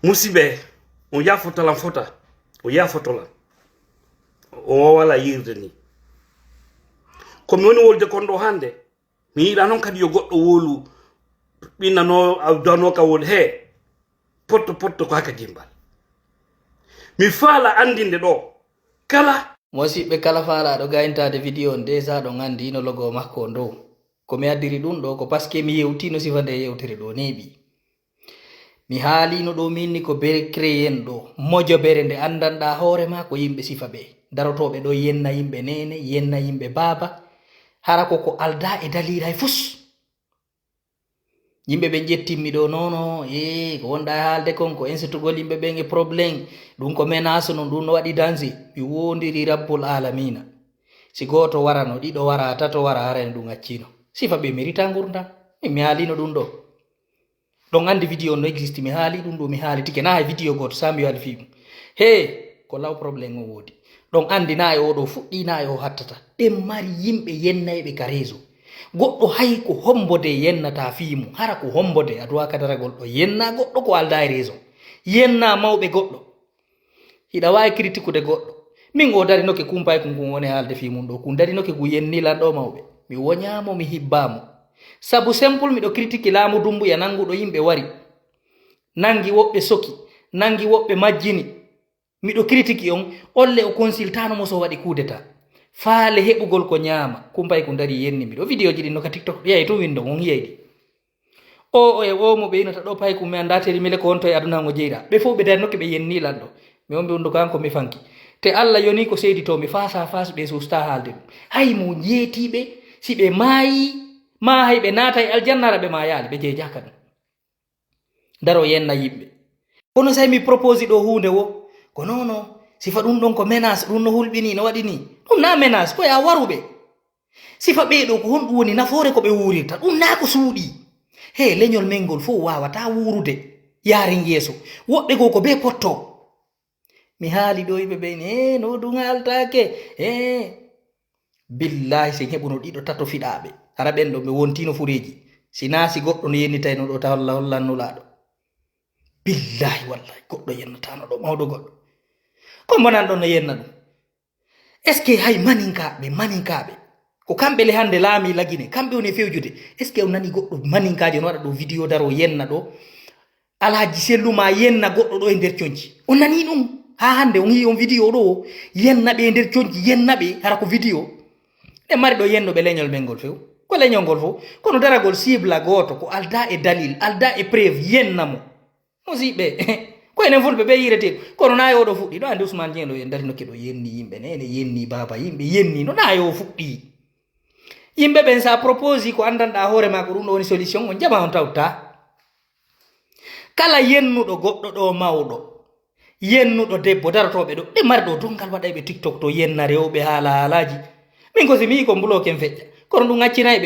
musibe on yafoto la fota o yafoto la o wala yirde ni komi woni wolde kondo hande mi yiɗa non kadi yo goɗɗo wolu ɓinnano awdano ka wol he potto ko haka dimbal mi faala andinde ɗo kala mosiɓɓe kala faalaɗo gayntade vidéo on déjà ɗo gandi ino logo makko dow komi addiri ɗum ɗo ko par ce que mi yewtino sifa nde yewtere ɗo neeɓi mi haalino ɗo minni ko bere créen ɗo mojobere nde andanɗa hoorema ko yimɓe sifa ɓe darotoɓe ɗo yenna yimɓe nene yenna yimɓe baaba hara koko alda e dalila e fus yimɓe ɓe ƴettimmi ɗo nono ko wonɗa e haalde kon ko insitugol yimɓe ɓen e probléme ɗum ko menace non ɗum no waɗi danger mi wondiri rabbul alamina si goto warano ɗiɗo wara tato wara harani ɗum accino sifa ɓe mérita gurdam mi haalino ɗum ɗo ɗon andi vidéo no existe mi haali ɗum ɗo mi haali tike na e vidéo goto sami waɗi film ko law probléme o woodi ɗon andi na e oɗo fuɗɗi na e o hattata ɗen mari yimɓe yennayɓe ka réseau goɗɗo hay ko hombode yennata fiimu hara ko hombode aduwa kadaragol ɗo yenna goɗɗo ko alda e réseau yenna mawɓe goɗɗo hiɗa wawi critiquede goɗɗo min o darinoke kumpay ko ngun woni haalde fiimum ɗo kun darinoke gu yennilan ɗo mawɓe mi woñamo mi hibbamo sabu simple miɗo critique laamu dumbuya nanguɗo yimɓe wari nangi woɓɓe soki nangi woɓɓe majjini miɗo critique on olle o consultanomo so waɗi kudeta faale heɓugol ko ñaama kumpay ko dari yenni miɗo vidéo ji ɗi no ka tiktok yayi to window on hiyayɗi o mo ɓe inata ɗo pay ko mi andateri mile ko wonto e adunago jeyɗa ɓe fof ɓe dari nokke ɓe yennilan ɗo mi wonɓe wondu kanko mi fanki te allah yoni ko seydi to mi fasa fas ɓe susta haalde ɗum hay mo jeetiɓe si ɓe maayi ma hay ɓe naata e aljannara ɓe ma yaali ɓe jeejaka ɗum daro yenna yimɓe kono say mi propose ɗo hunde wo ko nono sifa ɗum ɗon ko menace ɗum no hulɓini no waɗi ni ɗum na menace ko ya waruɓe sifa ɓeɗo ko honɗum woni nafoore ko ɓe wurirta ɗum na ko suuɗi leñol men ngol fof wawata wurude yaren yeeso woɓɓe go ko be potto mi haali ɗo yimɓe ɓe no ɗum haltake billahi sen heɓuno ɗiɗo tato fiɗaɓe hara ɓen ɗo ɓe wontino fureji sina si goɗɗo no yennitayno ɗo ta hollannulaɗo billahi wallahi goɗɗo yennatano ɗo mawɗo goɗɗo ko mbonan ɗon no yenna ɗum est ce que hay maninkaɓe ko kamɓe le hande laami lagine kamɓe woni fewjude est ce que on nani goɗɗo maninkaji no waɗa ɗo vidéo daro yenna ɗo alaji selluma yenna goɗɗo ɗo e nder coñci on nani ɗum ha hande on yi on vidéo ɗo yenna ɓe e nder coñci yenna ɓe hara ko vidéo ɗe mari ɗo yennoɓe leñol men ngol few ko leñol ngol fof kono daragol cible goto ko alda e dalil alda e preuve yennamo musiɓɓe ko enen fulɓe ɓe yireteɗo kono nayi oɗo fuɗɗi ɗo andi Ousmane Dieng ɗo en darinoke ɗo yenni yimɓe nene yenni baba yimɓe yenni no nayi o fuɗɗi yimɓe ɓen sa propose ko andanɗa hoorema ko ɗum ɗo woni solution on jaɓa on tawta kala yennuɗo goɗɗo ɗo mawɗo yennuɗo debbo darotoɓe ɗo ɗe mari ɗo dongal waɗa ɓe tiktok to yenna rewɓe haalaji min ko si mi yi ko mbuloken feƴƴa kono ɗum accinay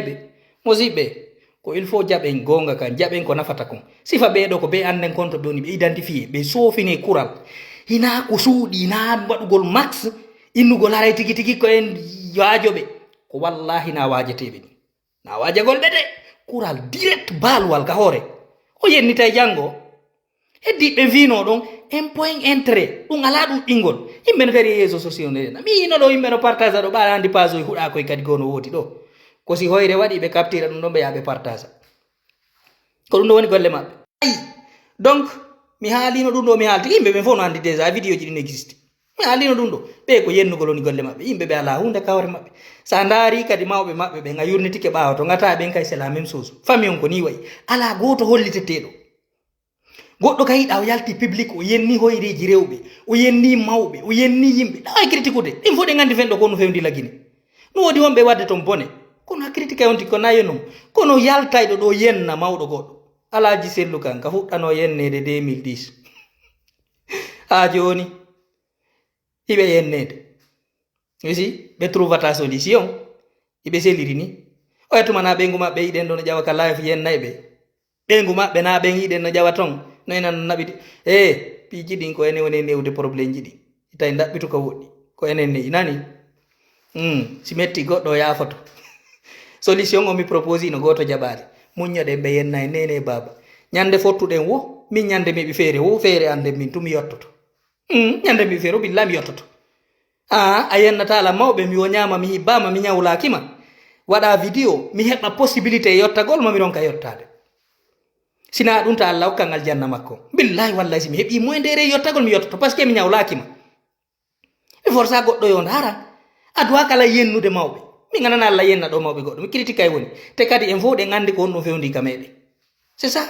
ɓe musiɓɓe ko il faut jaɓen gonga kan jaɓen ko nafata kon sifa ɓeɗo ko ɓe anden konto ɓe woni ɓe identifié ɓe sofine kural hina ko suuɗi hina waɗugol max innugol haray tigi tigi ko en waajoɓe ko wallahi na waajeteɓe ni na waajagol ɓe de kural direct baaluwal ka hoore o yennita e janngo heddiɓe mbino ɗon un point intérêt ɗum ala ɗum ɗingol yimɓe no kadi e réseau sociaux ndeɗena mi yino ɗo yimɓe no partage ɗo ɓaɗa andi page o huɗa koye kadi gono woodi ɗo ko si hoyre waɗi ɓe captira ɗum ɗon ɓe yaɓe partage ko ɗum ɗo woni golle maɓɓe donc mi haalino ɗum ɗo mi haalti yimɓe ɓen fof no andi déjà vidéo ji ɗin existe mi haalino ɗum ɗo ɓe ko yennugol woni golle maɓɓe yimɓe ɓe ala hunde kawre maɓɓe sa daari kadi mawɓe maɓɓe ɓe ga yurnitike ɓawa to gata ɓen kay c'est la même chose famille on ko ni wayi ala goto holliteteɗo goɗɗo ka yiɗa o yalti public o yenni hoyreji rewɓe o yenni mawɓe o yenni yimɓe ɗawa critique ude ɗin fof ɗe gandi fen ɗo ko no fewndi lagine no wodi wonɓe wadde toon bone kono critique on ti ko nayi num kono yaltayɗo ɗo yenna mawɗo goɗɗo alaji sellu kan ka fuɗɗano yennede 2010 ha joni hiɓe yennede wisi ɓe trouvata solution hiɓe seliri ni o yettumana ɓengu maɓɓe yiɗen ɗo no ƴawa ka live yennay ɓe ɓengu maɓɓe na ɓen yiɗen no ƴawa ton no enan naɓiti piiji ɗin ko enen woni newde probléme ji ɗi tawi daɓɓitu ko woɗɗi ko enen neyi nani si metti goɗɗo yafoto solution o mi propose no goto jaɓade muññoɗen ɓe yenna e nene baba ñande fottuɗen wo min ñande miɓe feere wo feere ande min tumi yottoto ñande mi feere o billa mi yottoto a yennata ala mawɓe mi wo ñama mi hibbama mi ñawlakima waɗa vidéo mi heɓa possibilité yottagol mami ronka yottade sina ɗum ta Allah hokkan aljanna makko billahi wallahi si mi heɓi moyndere yottagol mi yottoto par ce que mi ñawlakima mi forsa goɗɗo yo ndara aduwa kala yennude mawɓe mi ganana Allah yenna ɗo mawɓe goɗɗo mi critique kay woni te kadi en fof ɗen andi ko on ɗum fewndi ka meɗen c'est ça